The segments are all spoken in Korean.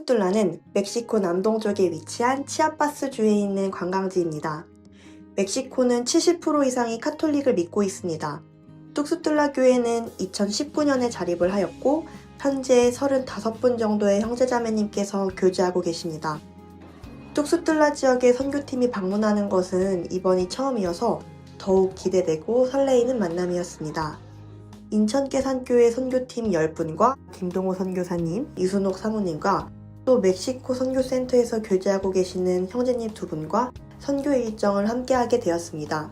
뚝스툴라는 멕시코 남동쪽에 위치한 치아파스주에 있는 관광지입니다. 멕시코는 70% 이상이 카톨릭을 믿고 있습니다. 뚝스툴라 교회는 2019년에 자립을 하였고 현재 35분 정도의 형제자매님께서 교제하고 계십니다. 뚝스툴라 지역의 선교팀이 방문하는 것은 이번이 처음이어서 더욱 기대되고 설레이는 만남이었습니다. 인천계산교회 선교팀 10분과 김동호 선교사님, 이순옥 사모님과 또 멕시코 선교센터에서 교제하고 계시는 형제님 2분과 선교 일정을 함께하게 되었습니다.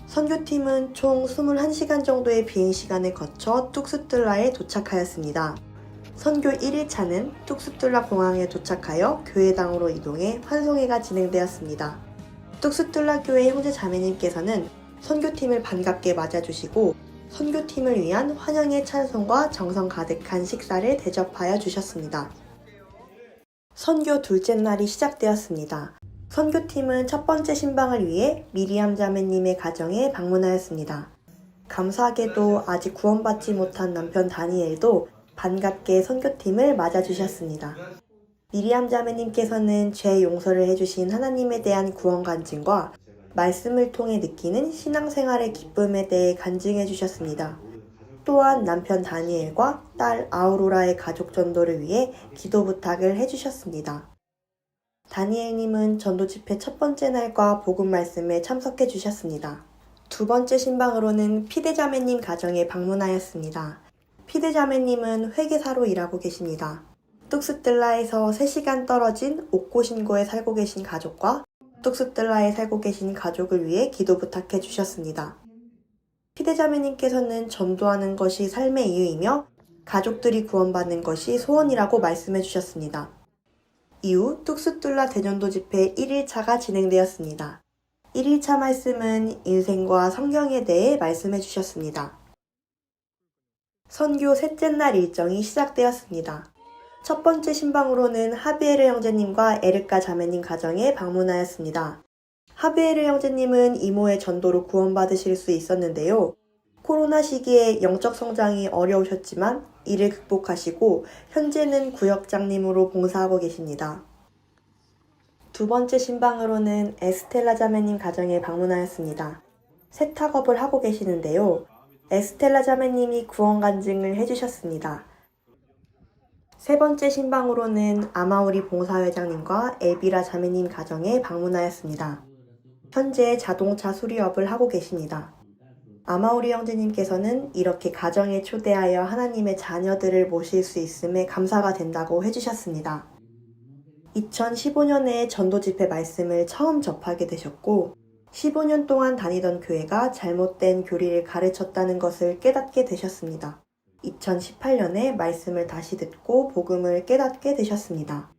선교팀은 총 21시간 정도의 비행시간을 거쳐 뚝스툴라에 도착하였습니다. 선교 1일차는 뚝스툴라 공항에 도착하여 교회당으로 이동해 환송회가 진행되었습니다. 뚝스툴라 교회 형제 자매님께서는 선교팀을 반갑게 맞아주시고 선교팀을 위한 환영의 찬송과 정성 가득한 식사를 대접하여 주셨습니다. 선교 둘째 날이 시작되었습니다. 선교팀은 첫 번째 신방을 위해 미리암 자매님의 가정에 방문하였습니다. 감사하게도 아직 구원받지 못한 남편 다니엘도 반갑게 선교팀을 맞아주셨습니다. 미리암 자매님께서는 죄 용서를 해주신 하나님에 대한 구원 간증과 말씀을 통해 느끼는 신앙생활의 기쁨에 대해 간증해 주셨습니다. 또한 남편 다니엘과 딸 아우로라의 가족 전도를 위해 기도 부탁을 해주셨습니다. 다니엘님은 전도 집회 첫 번째 날과 복음 말씀에 참석해 주셨습니다. 두 번째 신방으로는 피대자매님 가정에 방문하였습니다. 피대자매님은 회계사로 일하고 계십니다. 뚝스툴라에서 3시간 떨어진 옥고신고에 살고 계신 가족과 뚝스툴라에 살고 계신 가족을 위해 기도 부탁해 주셨습니다. 피대자매님께서는 전도하는 것이 삶의 이유이며 가족들이 구원받는 것이 소원이라고 말씀해 주셨습니다. 이후 뚝스툴라 대전도 집회 1일차가 진행되었습니다. 1일차 말씀은 인생과 성경에 대해 말씀해 주셨습니다. 선교 셋째 날 일정이 시작되었습니다. 첫 번째 신방으로는 하비에르 형제님과 에르카 자매님 가정에 방문하였습니다. 하비에르 형제님은 이모의 전도로 구원받으실 수 있었는데요. 코로나 시기에 영적 성장이 어려우셨지만 이를 극복하시고 현재는 구역장님으로 봉사하고 계십니다. 두 번째 신방으로는 에스텔라 자매님 가정에 방문하였습니다. 세탁업을 하고 계시는데요. 에스텔라 자매님이 구원 간증을 해주셨습니다. 세 번째 신방으로는 아마우리 봉사회장님과 엘비라 자매님 가정에 방문하였습니다. 현재 자동차 수리업을 하고 계십니다. 아마우리 형제님께서는 이렇게 가정에 초대하여 하나님의 자녀들을 모실 수 있음에 감사가 된다고 해주셨습니다. 2015년에 전도 집회 말씀을 처음 접하게 되셨고 15년 동안 다니던 교회가 잘못된 교리를 가르쳤다는 것을 깨닫게 되셨습니다. 2018년에 말씀을 다시 듣고 복음을 깨닫게 되셨습니다.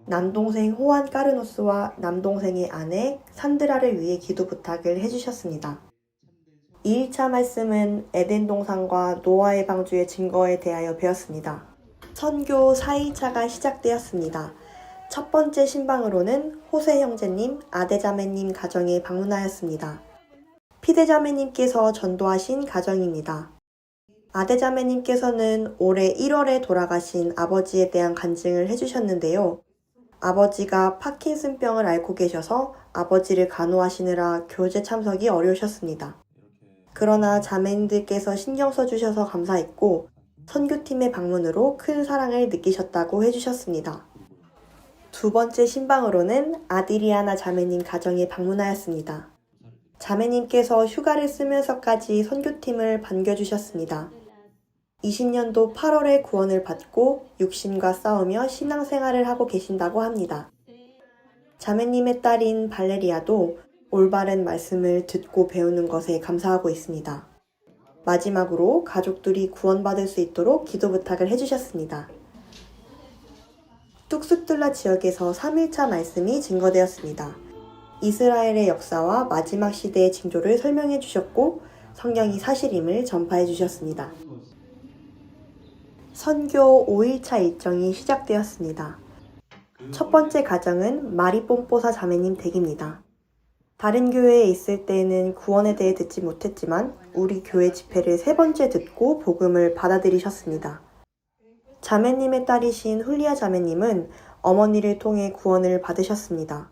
남동생 호안 까르노스와 남동생의 아내 산드라를 위해 기도 부탁을 해주셨습니다. 2일차 말씀은 에덴 동산과 노아의 방주의 증거에 대하여 배웠습니다. 선교 4일차가 시작되었습니다. 첫 번째 신방으로는 호세 형제님, 아대자매님 가정에 방문하였습니다. 피대자매님께서 전도하신 가정입니다. 아대자매님께서는 올해 1월에 돌아가신 아버지에 대한 간증을 해주셨는데요. 아버지가 파킨슨병을 앓고 계셔서 아버지를 간호하시느라 교제 참석이 어려우셨습니다. 그러나 자매님들께서 신경 써주셔서 감사했고 선교팀의 방문으로 큰 사랑을 느끼셨다고 해주셨습니다. 두 번째 신방으로는 아디리아나 자매님 가정에 방문하였습니다. 자매님께서 휴가를 쓰면서까지 선교팀을 반겨주셨습니다. 20년도 8월에 구원을 받고 육신과 싸우며 신앙생활을 하고 계신다고 합니다. 자매님의 딸인 발레리아도 올바른 말씀을 듣고 배우는 것에 감사하고 있습니다. 마지막으로 가족들이 구원받을 수 있도록 기도 부탁을 해주셨습니다. 뚝스툴라 지역에서 3일차 말씀이 증거되었습니다. 이스라엘의 역사와 마지막 시대의 징조를 설명해 주셨고 성경이 사실임을 전파해 주셨습니다. 선교 5일차 일정이 시작되었습니다. 첫 번째 가정은 마리뽐뽀사 자매님 댁입니다. 다른 교회에 있을 때에는 구원에 대해 듣지 못했지만 우리 교회 집회를 3번째 듣고 복음을 받아들이셨습니다. 자매님의 딸이신 훌리아 자매님은 어머니를 통해 구원을 받으셨습니다.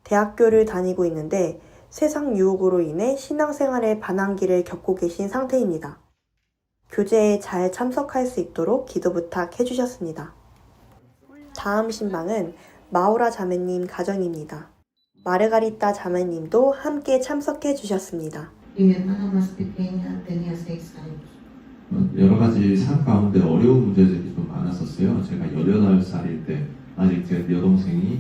대학교를 다니고 있는데 세상 유혹으로 인해 신앙생활의 반항기를 겪고 계신 상태입니다. 교제에 잘 참석할 수 있도록 기도 부탁해 주셨습니다. 다음 신방은 마우라 자매님 가정입니다. 마르가리타 자매님도 함께 참석해 주셨습니다. 여러 가지 삶 가운데 어려운 문제들이 좀 많았었어요. 제가 18살일 때, 아직 제 여동생이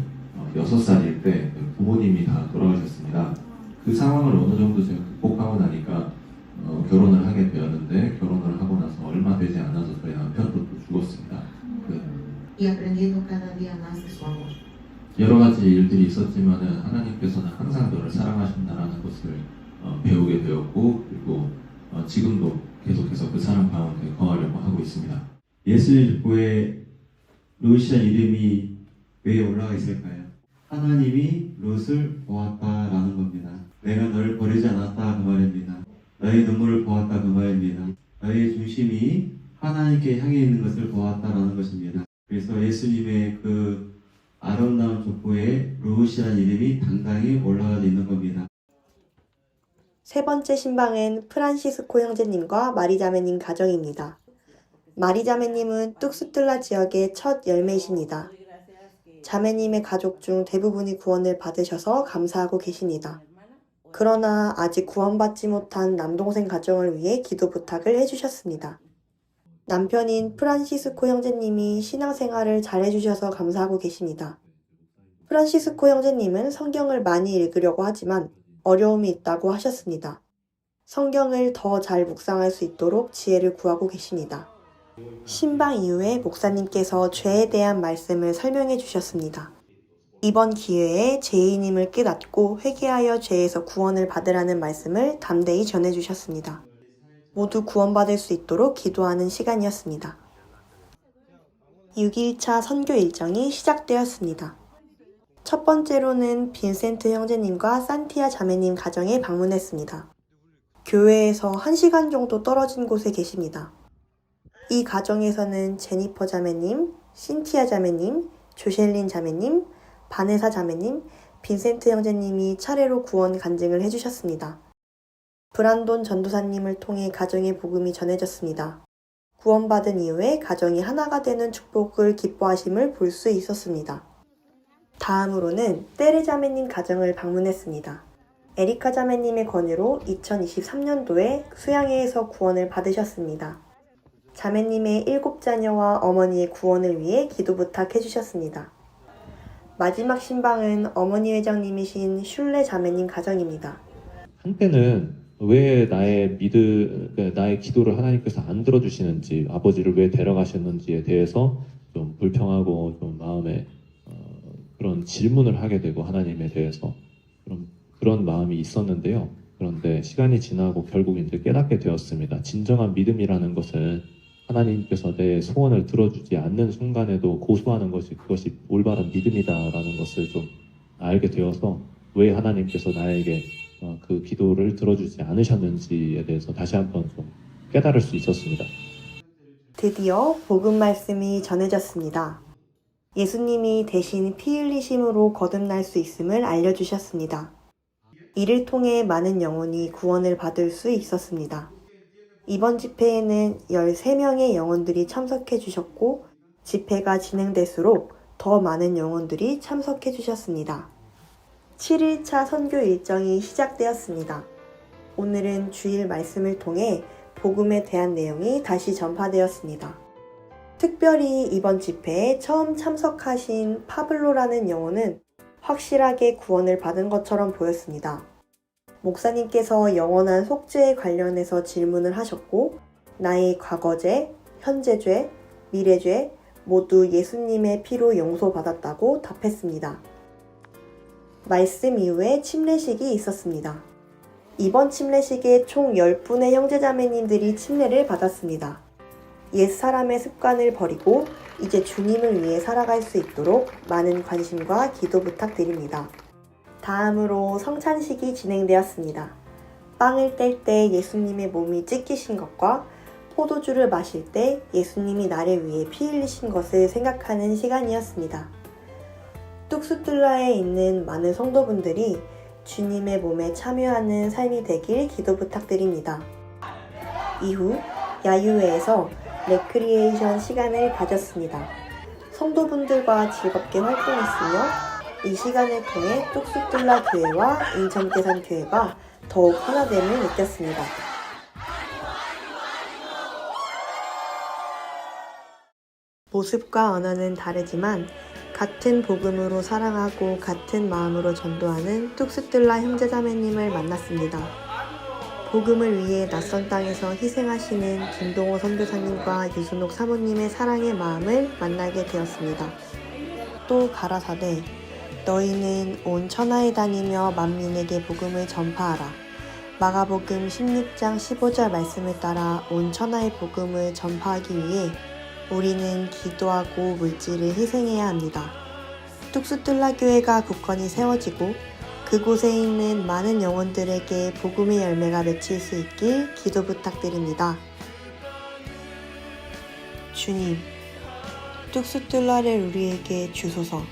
6살일 때 부모님이 다 돌아가셨습니다. 그 상황을 어느 정도 제가 극복하고 나니까 결혼을 하게 되었는데, 결혼을 하고 나서 얼마 되지 않아서 저희 남편도 또 죽었습니다. 여러 가지 일들이 있었지만은 하나님께서는 항상 너를 사랑하신다라는 것을 배우게 되었고, 그리고 지금도 계속해서 그 사랑 가운데 거하려고 하고 있습니다. 예수님 족보에 롯이라는 이름이 왜 올라가 있을까요? 하나님이 롯을 보았다라는 겁니다. 내가 너를 버리지 않았다 그 말입니다. 너의 눈물을 보았다 그 말입니다. 너의 중심이 하나님께 향해 있는 것을 보았다라는 것입니다. 그래서 예수님의 그 아름다운 족보에 롯이라는 이름이 당당히 올라가 있는 겁니다. 세 번째 신방은 프란시스코 형제님과 마리자매님 가정입니다. 마리자매님은 뚝스툴라 지역의 첫 열매이십니다. 자매님의 가족 중 대부분이 구원을 받으셔서 감사하고 계십니다. 그러나 아직 구원받지 못한 남동생 가정을 위해 기도 부탁을 해주셨습니다. 남편인 프란시스코 형제님이 신앙생활을 잘 해주셔서 감사하고 계십니다. 프란시스코 형제님은 성경을 많이 읽으려고 하지만 어려움이 있다고 하셨습니다. 성경을 더 잘 묵상할 수 있도록 지혜를 구하고 계십니다. 신방 이후에 목사님께서 죄에 대한 말씀을 설명해 주셨습니다. 이번 기회에 죄인임을 깨닫고 회개하여 죄에서 구원을 받으라는 말씀을 담대히 전해 주셨습니다. 모두 구원받을 수 있도록 기도하는 시간이었습니다. 6일차 선교 일정이 시작되었습니다. 첫 번째로는 빈센트 형제님과 산티아 자매님 가정에 방문했습니다. 교회에서 1시간 정도 떨어진 곳에 계십니다. 이 가정에서는 제니퍼 자매님, 신티아 자매님, 조셸린 자매님, 바네사 자매님, 빈센트 형제님이 차례로 구원 간증을 해주셨습니다. 브란돈 전도사님을 통해 가정의 복음이 전해졌습니다. 구원받은 이후에 가정이 하나가 되는 축복을 기뻐하심을 볼 수 있었습니다. 다음으로는 때르 자매님 가정을 방문했습니다. 에리카 자매님의 권유로 2023년도에 수양회에서 구원을 받으셨습니다. 자매님의 7자녀와 어머니의 구원을 위해 기도 부탁해 주셨습니다. 마지막 신방은 어머니 회장님이신 슐레 자매님 가정입니다. 한때는 왜 나의 기도를 하나님께서 안 들어주시는지, 아버지를 왜 데려가셨는지에 대해서 좀 불평하고 좀 마음에 그런 질문을 하게 되고 하나님에 대해서 그런 마음이 있었는데요. 그런데 시간이 지나고 결국 이제 깨닫게 되었습니다. 진정한 믿음이라는 것은 하나님께서 내 소원을 들어주지 않는 순간에도 고소하는 그것이 올바른 믿음이다라는 것을 좀 알게 되어서 왜 하나님께서 나에게 그 기도를 들어주지 않으셨는지에 대해서 다시 한번 좀 깨달을 수 있었습니다. 드디어 복음 말씀이 전해졌습니다. 예수님이 대신 피 흘리심으로 거듭날 수 있음을 알려주셨습니다. 이를 통해 많은 영혼이 구원을 받을 수 있었습니다. 이번 집회에는 13명의 영혼들이 참석해 주셨고 집회가 진행될수록 더 많은 영혼들이 참석해 주셨습니다. 7일차 선교 일정이 시작되었습니다. 오늘은 주일 말씀을 통해 복음에 대한 내용이 다시 전파되었습니다. 특별히 이번 집회에 처음 참석하신 파블로라는 영혼은 확실하게 구원을 받은 것처럼 보였습니다. 목사님께서 영원한 속죄에 관련해서 질문을 하셨고 나의 과거죄, 현재죄, 미래죄 모두 예수님의 피로 용서받았다고 답했습니다. 말씀 이후에 침례식이 있었습니다. 이번 침례식에 총 10분의 형제자매님들이 침례를 받았습니다. 옛사람의 습관을 버리고 이제 주님을 위해 살아갈 수 있도록 많은 관심과 기도 부탁드립니다. 다음으로 성찬식이 진행되었습니다. 빵을 뗄 때 예수님의 몸이 찢기신 것과 포도주를 마실 때 예수님이 나를 위해 피 흘리신 것을 생각하는 시간이었습니다. 뚝스툴라에 있는 많은 성도분들이 주님의 몸에 참여하는 삶이 되길 기도 부탁드립니다. 이후 야유회에서 레크리에이션 시간을 가졌습니다. 성도분들과 즐겁게 활동했으며 이 시간을 통해 뚝스툴라 교회와 인천계산교회가 더욱 하나됨을 느꼈습니다. 모습과 언어는 다르지만 같은 복음으로 사랑하고 같은 마음으로 전도하는 뚝스툴라 형제자매님을 만났습니다. 복음을 위해 낯선 땅에서 희생하시는 김동호 선교사님과 유순옥 사모님의 사랑의 마음을 만나게 되었습니다. 또 가라사대 너희는 온 천하에 다니며 만민에게 복음을 전파하라. 마가복음 16장 15절 말씀을 따라 온 천하의 복음을 전파하기 위해 우리는 기도하고 물질을 희생해야 합니다. 뚝스툴라 교회가 굳건히 세워지고 그곳에 있는 많은 영혼들에게 복음의 열매가 맺힐 수 있길 기도 부탁드립니다. 주님, 뚝스툴라를 우리에게 주소서.